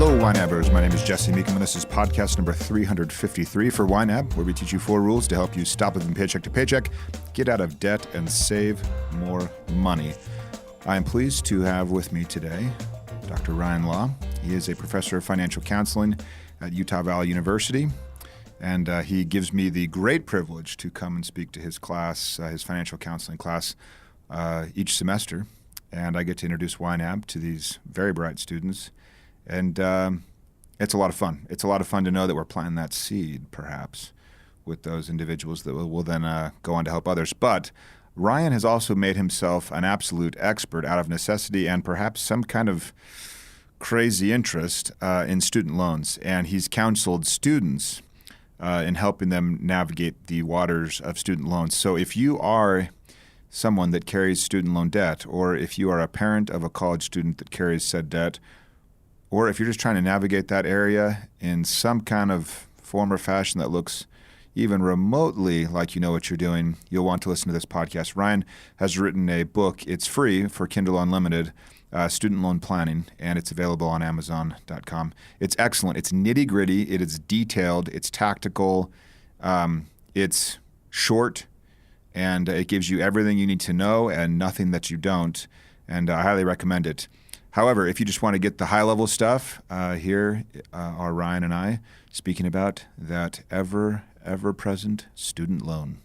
Hello, YNABers. My name is Jesse Meekum, and this is podcast number 353 for YNAB, where we teach you 4 rules to help you stop living paycheck to paycheck, get out of debt, and save more money. I am pleased to have with me today Dr. Ryan Law. He is a professor of financial counseling at Utah Valley University, and he gives me the great privilege to come and speak to his class, his financial counseling class, each semester. And I get to introduce YNAB to these very bright students. And it's a lot of fun. It's a lot of fun to know that we're planting that seed, perhaps, with those individuals that will then go on to help others. But Ryan has also made himself an absolute expert out of necessity and perhaps some kind of crazy interest in student loans. And he's counseled students in helping them navigate the waters of student loans. So if you are someone that carries student loan debt, or if you are a parent of a college student that carries said debt, or if you're just trying to navigate that area in some kind of form or fashion that looks even remotely like you know what you're doing, you'll want to listen to this podcast. Ryan has written a book. It's free for Kindle Unlimited, Student Loan Planning, and it's available on Amazon.com. It's excellent. It's nitty-gritty. It is detailed. It's tactical. It's short, and it gives you everything you need to know and nothing that you don't, and I highly recommend it. However, if you just want to get the high-level stuff, here are Ryan and I speaking about that ever-present student loan.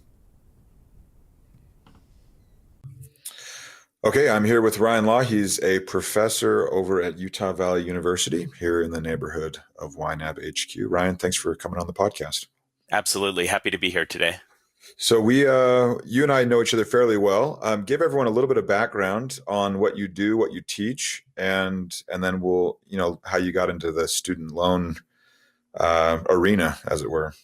Okay, I'm here with Ryan Law. He's a professor over at Utah Valley University here in the neighborhood of YNAB HQ. Ryan, thanks for coming on the podcast. Absolutely. Happy to be here today. So you and I know each other fairly well. Give everyone a little bit of background on what you do, what you teach, and then we'll, how you got into the student loan arena, as it were.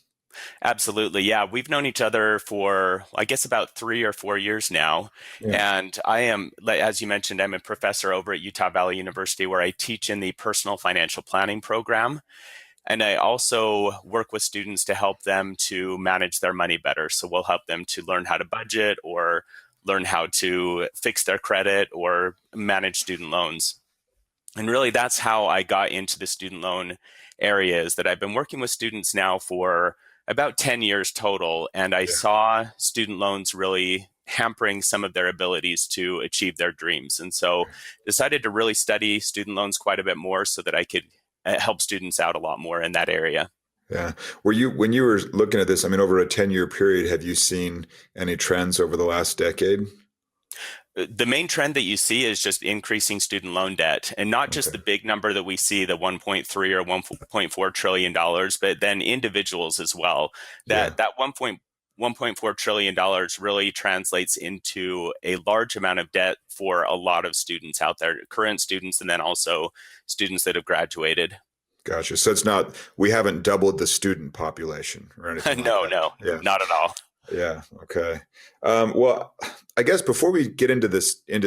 Absolutely. Yeah. We've known each other for, I guess, about 3 or 4 years now. Yeah. And I am, as you mentioned, I'm a professor over at Utah Valley University, where I teach in the personal financial planning program. And I also work with students to help them to manage their money better. So we'll help them to learn how to budget, or learn how to fix their credit, or manage student loans. And really, that's how I got into the student loan area, is that I've been working with students now for about 10 years total. And I saw student loans really hampering some of their abilities to achieve their dreams. And so decided to really study student loans quite a bit more so that I could help students out a lot more in that area. Yeah. When you were looking at this, over a 10-year period, have you seen any trends over the last decade? The main trend that you see is just increasing student loan debt, and not just the big number that we see, the 1.3 or 1.4 trillion dollars, but then individuals as well. That 1.4 trillion dollars really translates into a large amount of debt for a lot of students out there, current students, and then also students that have graduated. Gotcha. So we haven't doubled the student population or anything. No, not at all. Yeah. Okay. Well, I guess before we get into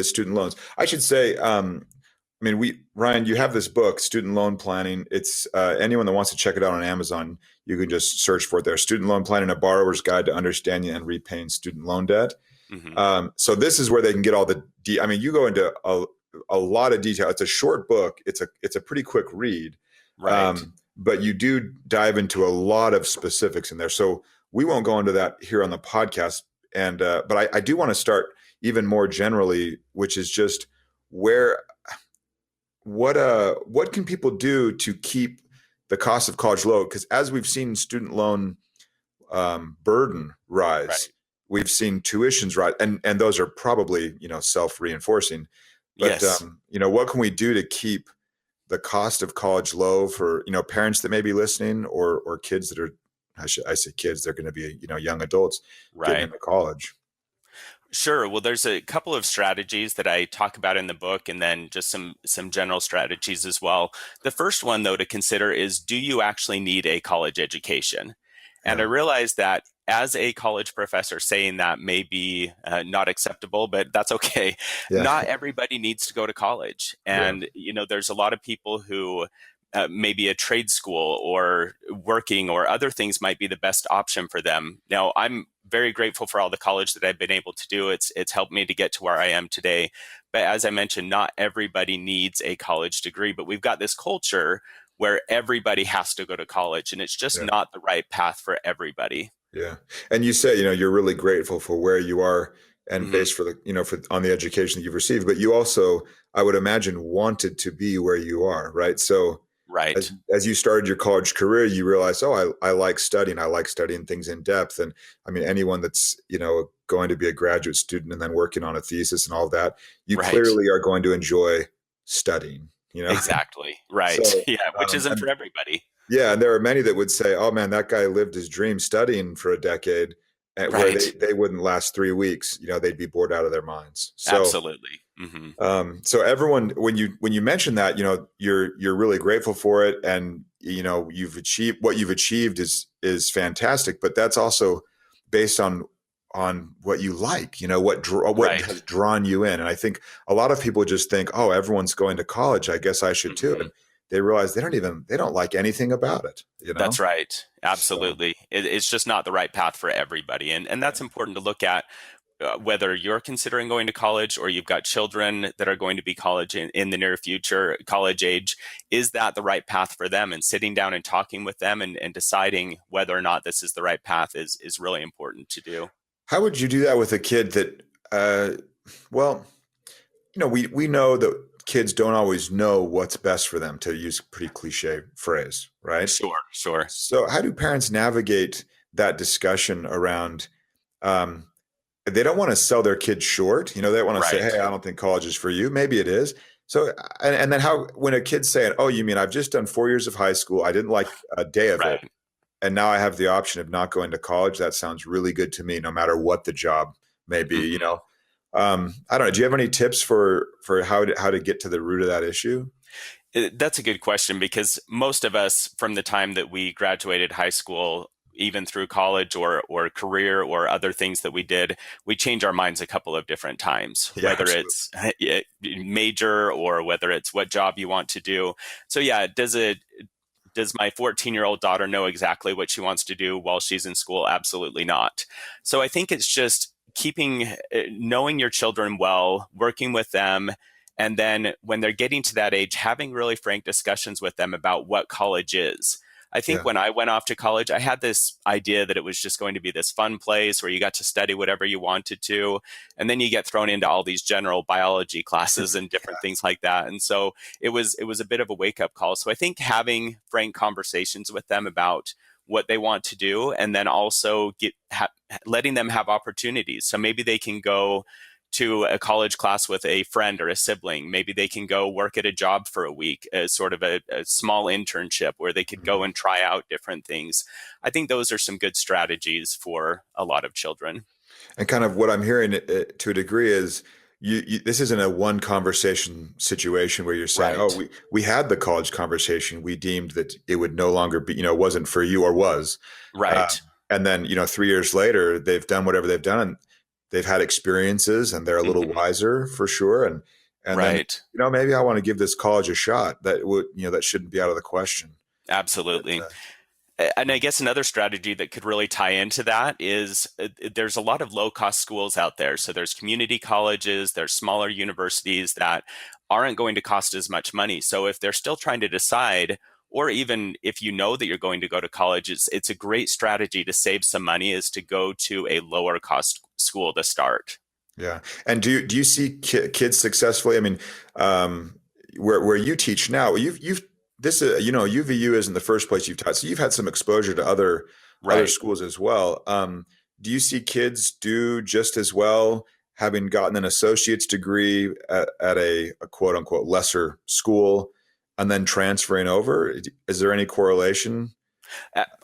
student loans, I should say, Ryan, you have this book, Student Loan Planning. It's anyone that wants to check it out on Amazon, you can just search for it there. Student Loan Planning, a borrower's guide to understanding and repaying student loan debt. Mm-hmm. So this is where they can get all the, you go into a lot of detail. It's a short book. It's a pretty quick read, right? But you do dive into a lot of specifics in there. So we won't go into that here on the podcast. But I do want to start even more generally, which is just what can people do to keep the cost of college low? Because as we've seen student loan burden rise, we've seen tuitions rise, and those are probably self-reinforcing. But yes. What can we do to keep the cost of college low for parents that may be listening, or kids that are, I say kids, they're going to be young adults getting into college. Sure. Well, there's a couple of strategies that I talk about in the book, and then just some general strategies as well. The first one, though, to consider is, do you actually need a college education? And I realize that as a college professor, saying that may be not acceptable, but that's okay. Yeah. Not everybody needs to go to college. And, there's a lot of people who maybe a trade school or working or other things might be the best option for them. Now, I'm very grateful for all the college that I've been able to do. It's helped me to get to where I am today. But as I mentioned, not everybody needs a college degree, but we've got this culture where everybody has to go to college, and it's just Yeah. not the right path for everybody. Yeah. And you say, you're really grateful for where you are and Hmm. based for for on the education that you've received, but you also, I would imagine, wanted to be where you are, right? So Right. as you started your college career, you realized, oh, I like studying. I like studying things in depth. And I mean, anyone that's, going to be a graduate student and then working on a thesis and all that, you Right. clearly are going to enjoy studying. Exactly. Right. So, Yeah, which isn't and for everybody. yeah, and there are many that would say, "Oh man, that guy lived his dream studying for a decade," where they Right. they wouldn't last 3 weeks. They'd be bored out of their minds. So, Absolutely. Hmm. so everyone, when you mention that, you're really grateful for it, and you've achieved what you've achieved is fantastic. But that's also based on what you like. What Right. has drawn you in. And I think a lot of people just think, "Oh, everyone's going to college. I guess I should too." Hmm. And they realize they don't like anything about it. That's right. So Absolutely. It's just not the right path for everybody. And that's important to look at, whether you're considering going to college or you've got children that are going to be college in the near future, college age. Is that the right path for them? And sitting down and talking with them and deciding whether or not this is the right path is really important to do. how would you do that with a kid that, well, we know that kids don't always know what's best for them, to use a pretty cliche phrase, right? Sure, sure. So how do parents navigate that discussion around, um, they don't want to sell their kids short. They don't want to say, Right, "Hey, I don't think college is for you." Maybe it is. So, and then how, when a kid's saying, "Oh, you mean I've just done 4 years of high school. I didn't like a day of it. right. And now I have the option of not going to college. That sounds really good to me, no matter what the job may be." Mhm. I don't know. Do you have any tips for how to get to the root of that issue? That's a good question, because most of us, from the time that we graduated high school, even through college or career or other things that we did, we change our minds a couple of different times, Yeah, whether absolutely. it's major or whether it's what job you want to do. So yeah, does my 14-year-old daughter know exactly what she wants to do while she's in school? Absolutely not. So I think it's just knowing your children well, working with them, and then when they're getting to that age, having really frank discussions with them about what college is. I think Yeah. when I went off to college, I had this idea that it was just going to be this fun place where you got to study whatever you wanted to. And then you get thrown into all these general biology classes and different things like that. And so it was a bit of a wake up call. So I think having frank conversations with them about what they want to do, and then also letting them have opportunities. So maybe they can go to a college class with a friend or a sibling. Maybe they can go work at a job for a week as sort of a small internship where they could go Mhm. and try out different things. I think those are some good strategies for a lot of children. And kind of what I'm hearing, to a degree, is this isn't a one conversation situation where you're saying, "Oh, Right. we had the college conversation. We deemed that it would no longer be, wasn't for you, or was." Uh, Right. and then, 3 years later, they've done whatever they've done, and they've had experiences, and they're a little Hmm. wiser for sure. And then, Right. maybe I want to give this college a shot. That shouldn't be out of the question. But, Absolutely. And I guess another strategy that could really tie into that is, there's a lot of low cost schools out there. So there's community colleges, there's smaller universities that aren't going to cost as much money. So if they're still trying to decide, or even if you know that you're going to go to college, it's a great strategy to save some money is to go to a lower cost school to start. yeah. And do you see kids successfully? I mean, um, where you teach now, you've this UVU isn't the first place you've taught, so you've had some exposure to other Right. schools as well. Do you see kids do just as well, having gotten an associate's degree at a quote unquote lesser school, and then transferring over? Is there any correlation?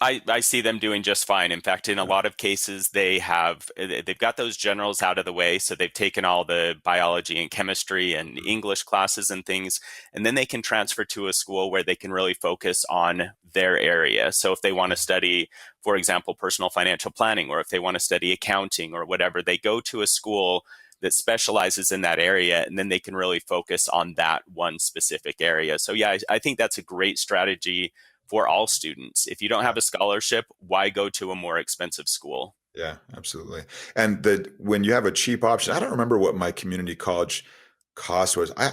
I see them doing just fine. In fact, in a lot of cases, they've got those generals out of the way, so they've taken all the biology and chemistry and English classes and things, and then they can transfer to a school where they can really focus on their area. So if they want to study, for example, personal financial planning, or if they want to study accounting or whatever, they go to a school that specializes in that area, and then they can really focus on that one specific area. So yeah, I think that's a great strategy for all students. If you don't have a scholarship, why go to a more expensive school? Yeah, absolutely. And when you have a cheap option, I don't remember what my community college cost was. I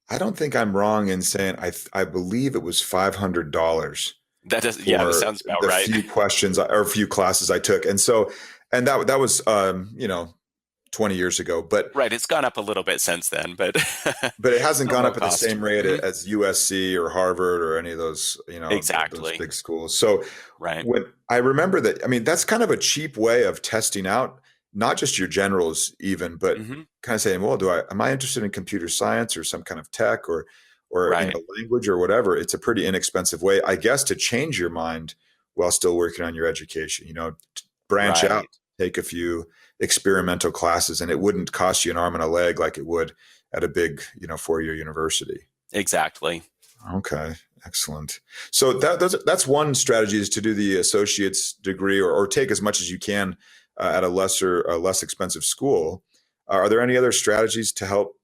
I don't think I'm wrong in saying I believe it was $500 That for sounds about the right. few questions or few classes I took. And so, and that was, 20 years ago, Right. It's gone up a little bit since then, but but it hasn't still gone low up at the cost. same rate Mhm. as USC or Harvard or any of those, those Exactly. big schools. So Right. when I remember that, I mean, that's kind of a cheap way of testing out not just your generals even, but Hmm. kind of saying, well, am I interested in computer science or some kind of tech or Right. language or whatever? It's a pretty inexpensive way, I guess, to change your mind while still working on your education. Branch out, Right. take a few experimental classes, and it wouldn't cost you an arm and a leg like it would at a big, 4-year university. Exactly. Okay, excellent. So that's one strategy, is to do the associate's degree or take as much as you can at less expensive school. Are there any other strategies to help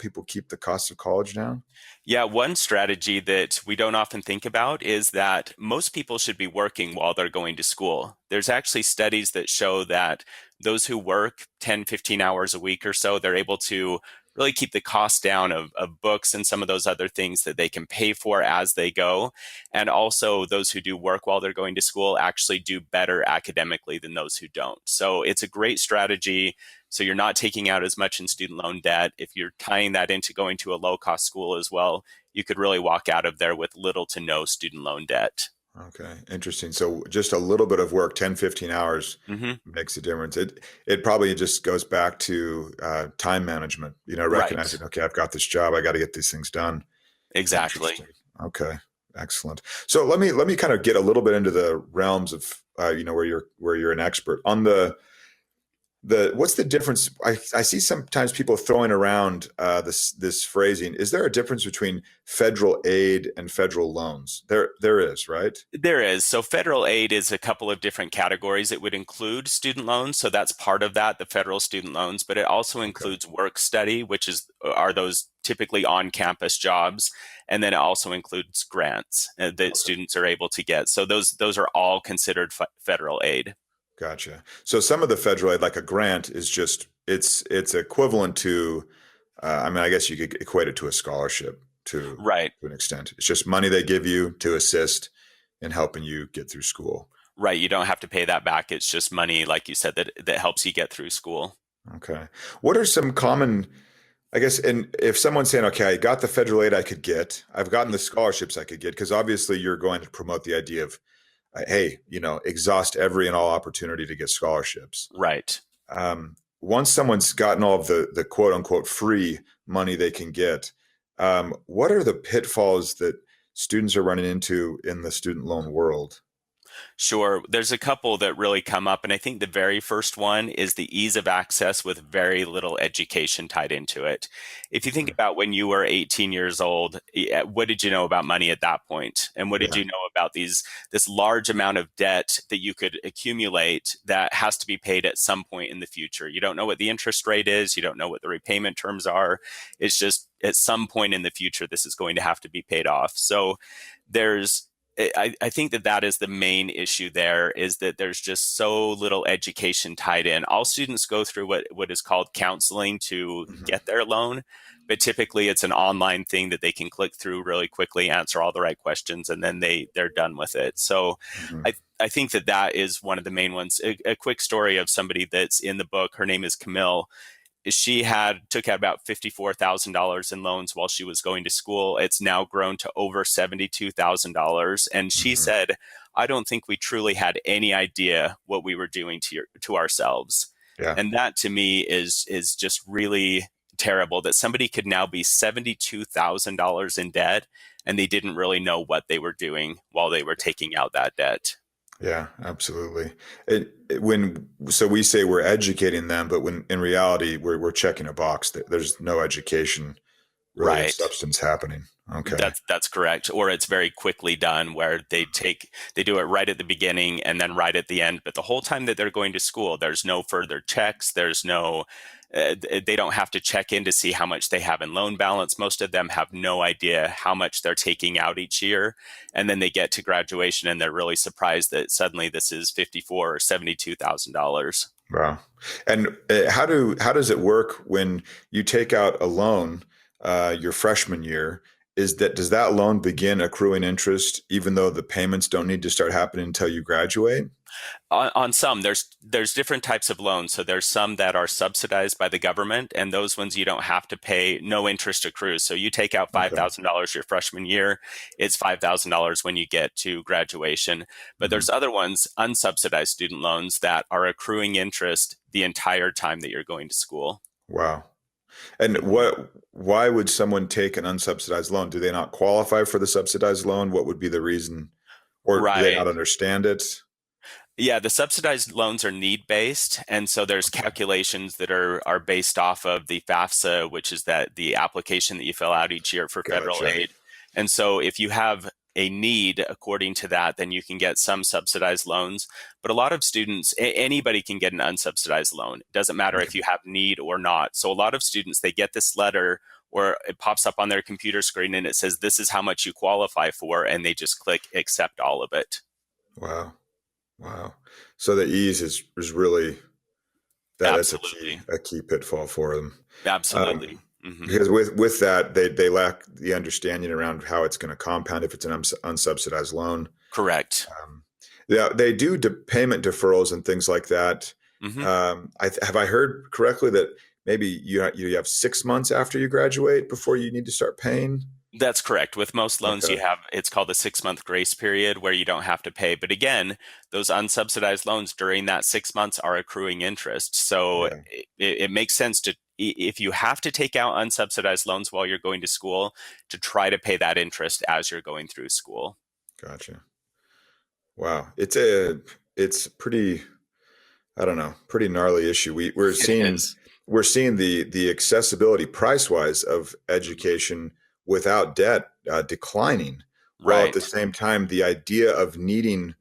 people keep the cost of college down? Yeah, one strategy that we don't often think about is that most people should be working while they're going to school. There's actually studies that show that those who work 10, 15 hours a week or so, they're able to really keep the cost down of books and some of those other things that they can pay for as they go. And also, those who do work while they're going to school actually do better academically than those who don't. So it's a great strategy, so you're not taking out as much in student loan debt. If you're tying that into going to a low cost school as well, you could really walk out of there with little to no student loan debt. Okay, interesting. So just a little bit of work, 10, 15 hours Hmm. makes a difference. It probably just goes back to time management, Right. recognizing, okay, I've got this job, I got to get these things done. Exactly. Interesting. Okay, excellent. So let me kind of get a little bit into the realms of where you're an expert on the what's the difference. I see sometimes people throwing around this phrasing. Is there a difference between federal aid and federal loans? There is, right? There is. So federal aid is a couple of different categories. It would include student loans, so that's part of that, the federal student loans, but it also Okay. includes work study, which are those typically on-campus jobs, and then it also includes grants that Okay. students are able to get. So those are all considered federal aid. Gotcha. So some of the federal aid, like a grant, is just it's equivalent to, I mean, I guess you could equate it to a scholarship Right. to an extent. It's just money they give you to assist in helping you get through school. Right. You don't have to pay that back. It's just money, like you said, that helps you get through school. Okay. What are some common, I guess, and if someone's saying, okay, I got the federal aid I could get, I've gotten the scholarships I could get, because obviously you're going to promote the idea of, hey, exhaust every and all opportunity to get scholarships. Right. Once someone's gotten all of the quote unquote free money they can get, what are the pitfalls that students are running into in the student loan world? Sure. There's a couple that really come up, and I think the very first one is the ease of access with very little education tied into it. If you think about when you were 18 years old, what did you know about money at that point? And what did Yeah. you know about this large amount of debt that you could accumulate that has to be paid at some point in the future? You don't know what the interest rate is, you don't know what the repayment terms are. It's just at some point in the future, this is going to have to be paid off. So there's I think that is the main issue there, is that there's just so little education tied in. All students go through what is called counseling to Mhm. get their loan, but typically it's an online thing that they can click through really quickly, answer all the right questions, and then they're done with it. So Mhm. I think that is one of the main ones. A quick story of somebody that's in the book. Her name is Camille. She took out about $54,000 in loans while she was going to school. It's now grown to over $72,000. And she Mhm. said, I don't think we truly had any idea what we were doing to ourselves. Yeah. And that to me is just really terrible, that somebody could now be $72,000 in debt and they didn't really know what they were doing while they were taking out that debt. Yeah, absolutely. So we say we're educating them, but when in reality we're checking a box. There's no education really of Right. substance happening. Okay. That's correct. Or it's very quickly done, where they do it right at the beginning and then right at the end. But the whole time that they're going to school, there's no further checks. There's no they don't have to check in to see how much they have in loan balance. Most of them have no idea how much they're taking out each year. And then they get to graduation and they're really surprised that suddenly this is 54 or $72,000. Wow. And how does it work when you take out a loan? your freshman year, does that loan begin accruing interest even though the payments don't need to start happening until you graduate? On some, there's different types of loans. So there's some that are subsidized by the government, and those ones you don't have to pay, no interest accrues. So you take out Okay. $5,000 your freshman year, it's $5,000 when you get to graduation. But Hmm. there's other ones, unsubsidized student loans, that are accruing interest the entire time that you're going to school. Wow. And why would someone take an unsubsidized loan? Do they not qualify for the subsidized loan? What would be the reason? Or do they Right. not understand it? Yeah, the subsidized loans are need based, and so there's Okay. calculations that are based off of the FAFSA, which is that the application that you fill out each year for federal Gotcha. aid. And so if you have a need according to that, then you can get some subsidized loans. But a lot of students, anybody can get an unsubsidized loan. It doesn't matter Okay. if you have need or not. So a lot of students, they get this letter or it pops up on their computer screen and it says, this is how much you qualify for, and they just click accept all of it. Wow. Wow. So the ease is really that's Absolutely. a key pitfall for them. Absolutely. Um, Hmm. because with that, they lack the understanding around how it's going to compound if it's an unsubsidized loan. Correct. Yeah, they do payment deferrals and things like that. Hmm. Have I heard correctly that maybe you have 6 months after you graduate before you need to start paying? That's correct. With most loans, you Okay. have it's called a 6 month grace period where you don't have to pay. But again, those unsubsidized loans during that 6 months are accruing interest. So Yeah. it makes sense to, if you have to take out unsubsidized loans while you're going to school, to try to pay that interest as you're going through school. Gotcha. Wow. It's pretty, I don't know, pretty gnarly issue. It is. We're seeing the accessibility price wise of education without debt declining, while at the Right. same time the idea of needing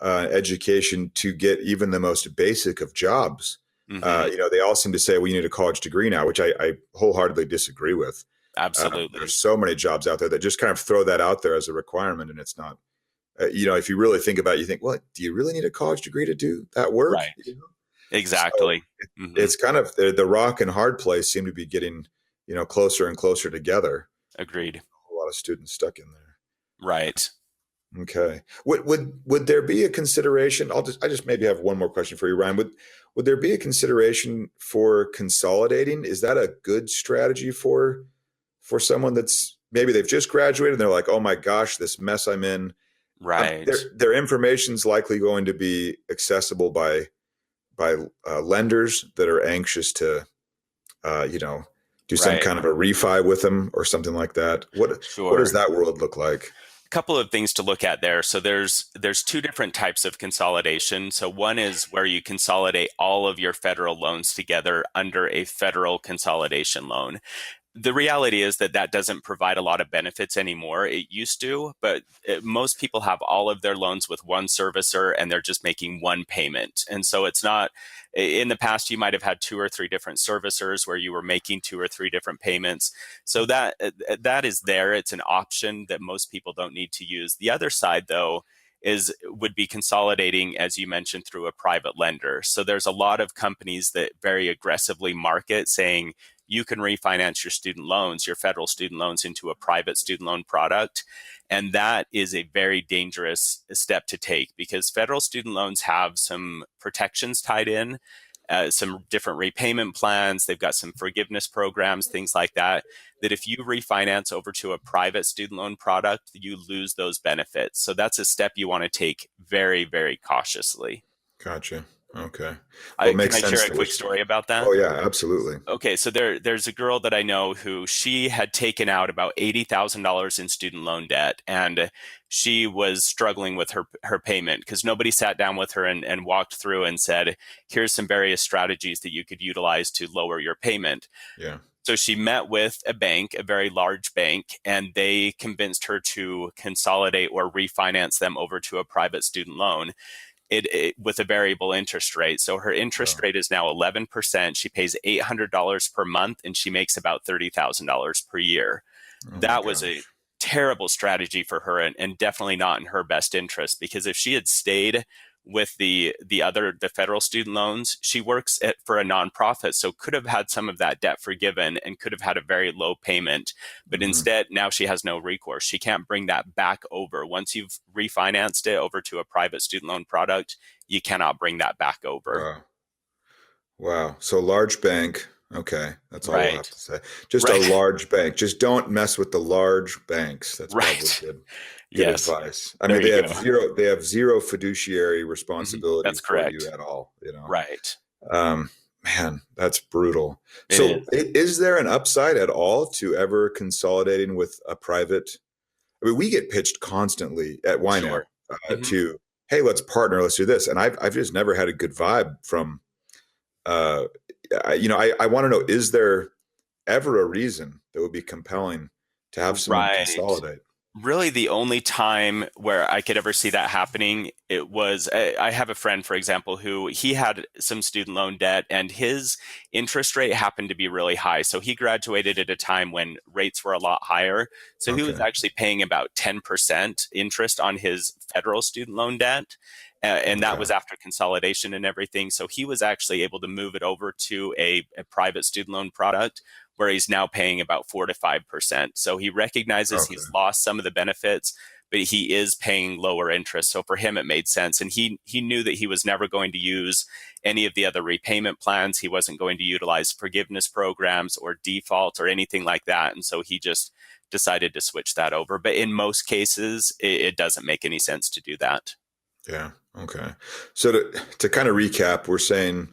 education to get even the most basic of jobs. Hmm. They all seem to say, well, you need a college degree now, which I wholeheartedly disagree with. There's Absolutely. so many jobs out there that just kind of throw that out there as a requirement, and it's not. If you really think about it, you think, well, do you really need a college degree to do that work? Right. So Exactly. Hmm. it's kind of the rock and hard place seem to be getting, closer and closer together. Agreed. A lot of students stuck in there. Right. Okay. Would there be a consideration? I just maybe have one more question for you, Ryan. Would there be a consideration for consolidating? Is that a good strategy for someone that's maybe they've just graduated and they're like, oh my gosh, this mess I'm in. Right. Their information's likely going to be accessible by lenders that are anxious to, do some Right. kind of a refi with them or something like that. What does Sure. that world look like? Couple of things to look at there. So there's two different types of consolidation. So one is where you consolidate all of your federal loans together under a federal consolidation loan. The reality is that that doesn't provide a lot of benefits anymore. It used to, but most people have all of their loans with one servicer and they're just making one payment. And so it's not, in the past, you might have had two or three different servicers where you were making two or three different payments. So that is there. It's an option that most people don't need to use. The other side, though, would be consolidating, as you mentioned, through a private lender. So there's a lot of companies that very aggressively market saying, you can refinance your student loans, your federal student loans, into a private student loan product. And that is a very dangerous step to take because federal student loans have some protections tied in, some different repayment plans. They've got some forgiveness programs, things like that, that if you refinance over to a private student loan product, you lose those benefits. So that's a step you want to take very, very cautiously. Gotcha. Okay. Well, it Can makes I share sense a that we're. quick story about that? Oh yeah, absolutely. Okay, so there's a girl that I know who she had taken out about $80,000 in student loan debt, and she was struggling with her payment because nobody sat down with her and walked through and said, here's some various strategies that you could utilize to lower your payment. Yeah. So she met with a bank, a very large bank, and they convinced her to consolidate or refinance them over to a private student loan. With a variable interest rate. So her interest Oh, rate is now 11%. She pays $800 per month and she makes about $30,000 per year. oh my That was a gosh. terrible strategy for her and definitely not in her best interest because if she had stayed with the federal student loans. She works for a nonprofit, so could have had some of that debt forgiven and could have had a very low payment. But instead, now she has no recourse. She can't bring that back over. Once you've refinanced it over to a private student loan product, you cannot bring that back over. Wow. Wow. So large bank. Okay. That's all I'll have Right. to say. Just Right. a large bank. Just don't mess with the large banks. That's probably Right. good Yes. advice. I There mean, you go. they have zero fiduciary responsibility That's for you correct. at all, you know. Right. Man, that's brutal. It So is. is there an upside at all to ever consolidating with a private? I mean, we get pitched constantly at YNAB Sure. Mhm. to, hey, let's partner, let's do this. And I've just never had a good vibe from, uh, I want to know, is there ever a reason that would be compelling to have someone Right. consolidate? Really, the only time where I could ever see that happening, it was I have a friend, for example, who he had some student loan debt and his interest rate happened to be really high. So he graduated at a time when rates were a lot higher. So he was Okay. actually paying about 10% interest on his federal student loan debt. And that Okay. was after consolidation and everything. So he was actually able to move it over to a private student loan product where he's now paying about 4 to 5%. So he recognizes Okay. he's lost some of the benefits, but he is paying lower interest. So for him, it made sense. And he knew that he was never going to use any of the other repayment plans. He wasn't going to utilize forgiveness programs or default or anything like that. And so he just decided to switch that over. But in most cases, it doesn't make any sense to do that. Yeah. Okay. So to kind of recap, we're saying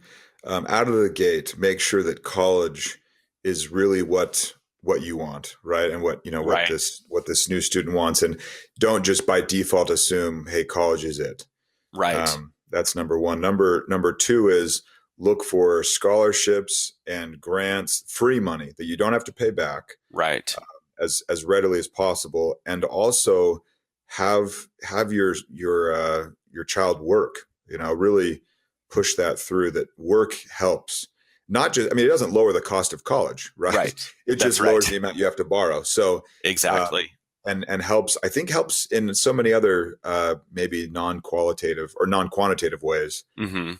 out of the gate, make sure that college is really what you want, right? And what Right. what this new student wants, and don't just by default assume, hey, college is it. Right. That's number one. Number two is look for scholarships and grants, free money that you don't have to pay back Right. as readily as possible, and also have your child work. Really push that through. That work helps. Not just, I mean, it doesn't lower the cost of college, right? Right. It That's just lowers right. the amount you have to borrow. So Exactly. and helps. I think helps in so many other maybe non-qualitative or non-quantitative ways Hmm.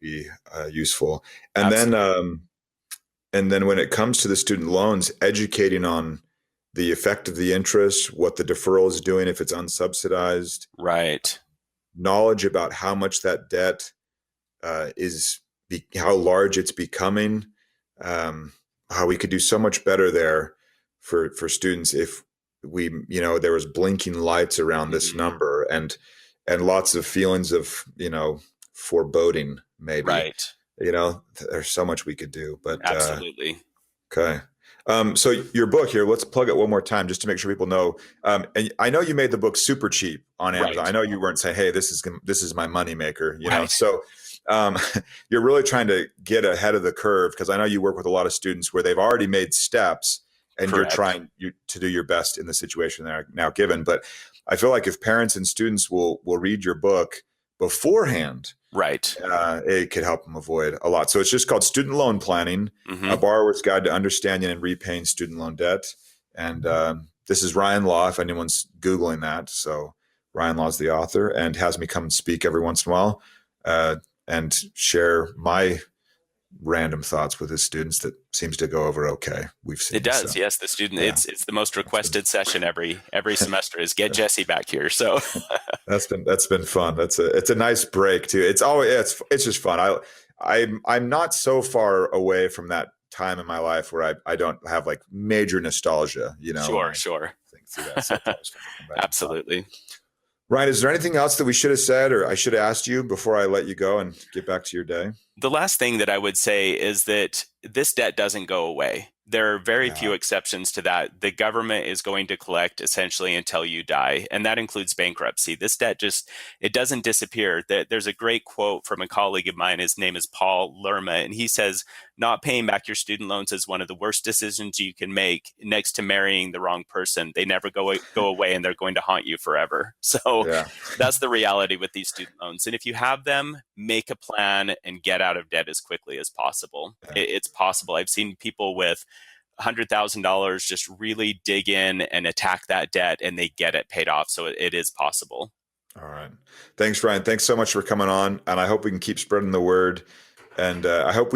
be useful. And Absolutely. then when it comes to the student loans, educating on the effect of the interest, what the deferral is doing if it's unsubsidized, Right. knowledge about how much that debt how large it's becoming, how we could do so much better there for students if we, there was blinking lights around this Mhm. number, and lots of feelings of, foreboding, maybe. Right. There's so much we could do, but Absolutely. okay. So your book here, let's plug it one more time just to make sure people know. And I know you made the book super cheap on Amazon. Right. I know you weren't saying, "Hey, this is my moneymaker," Right. So you're really trying to get ahead of the curve, because I know you work with a lot of students where they've already made steps, and you're Correct. trying to do your best in the situation they're now given. But I feel like if parents and students will read your book beforehand, Right. it could help them avoid a lot. So it's just called Student Loan Planning, Hmm. A Borrower's Guide to Understanding and Repaying Student Loan Debt. And this is Ryan Law, if anyone's Googling that. So Ryan Law is the author and has me come and speak every once in a while and share my random thoughts with his students that seems to go over okay. We've seen It does. So, Yes. The student, yeah. it's the most requested session every semester is get Jesse back here. So That's been fun. It's a nice break too. It's just fun. I'm not so far away from that time in my life where I don't have like major nostalgia, when sure. I think through that. So it's always fun to come back and talk. Absolutely. Ryan, is there anything else that we should have said or I should have asked you before I let you go and get back to your day? The last thing that I would say is that this debt doesn't go away. There are very Yeah. few exceptions to that. The government is going to collect essentially until you die, and that includes bankruptcy. This debt it doesn't disappear. There's a great quote from a colleague of mine. His name is Paul Lerma, and he says, not paying back your student loans is one of the worst decisions you can make next to marrying the wrong person. They never go away, and they're going to haunt you forever. So Yeah. that's the reality with these student loans. And if you have them, make a plan and get out of debt as quickly as possible. Yeah. It's possible. I've seen people with $100,000 just really dig in and attack that debt, and they get it paid off. So it is possible. All right. Thanks, Ryan. Thanks so much for coming on. And I hope we can keep spreading the word. And I hope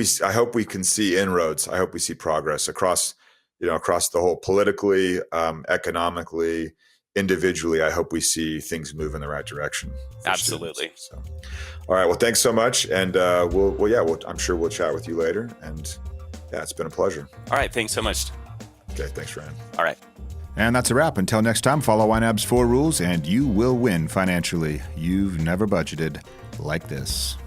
we can see inroads. I hope we see progress across the whole politically, economically, individually. I hope we see things move in the right direction. Absolutely. So, all right. Well, thanks so much. And I'm sure we'll chat with you later. And yeah, it's been a pleasure. All right. Thanks so much. Okay. Thanks, Ryan. All right. And that's a wrap. Until next time, follow YNAB's 4 rules and you will win financially. You've never budgeted like this.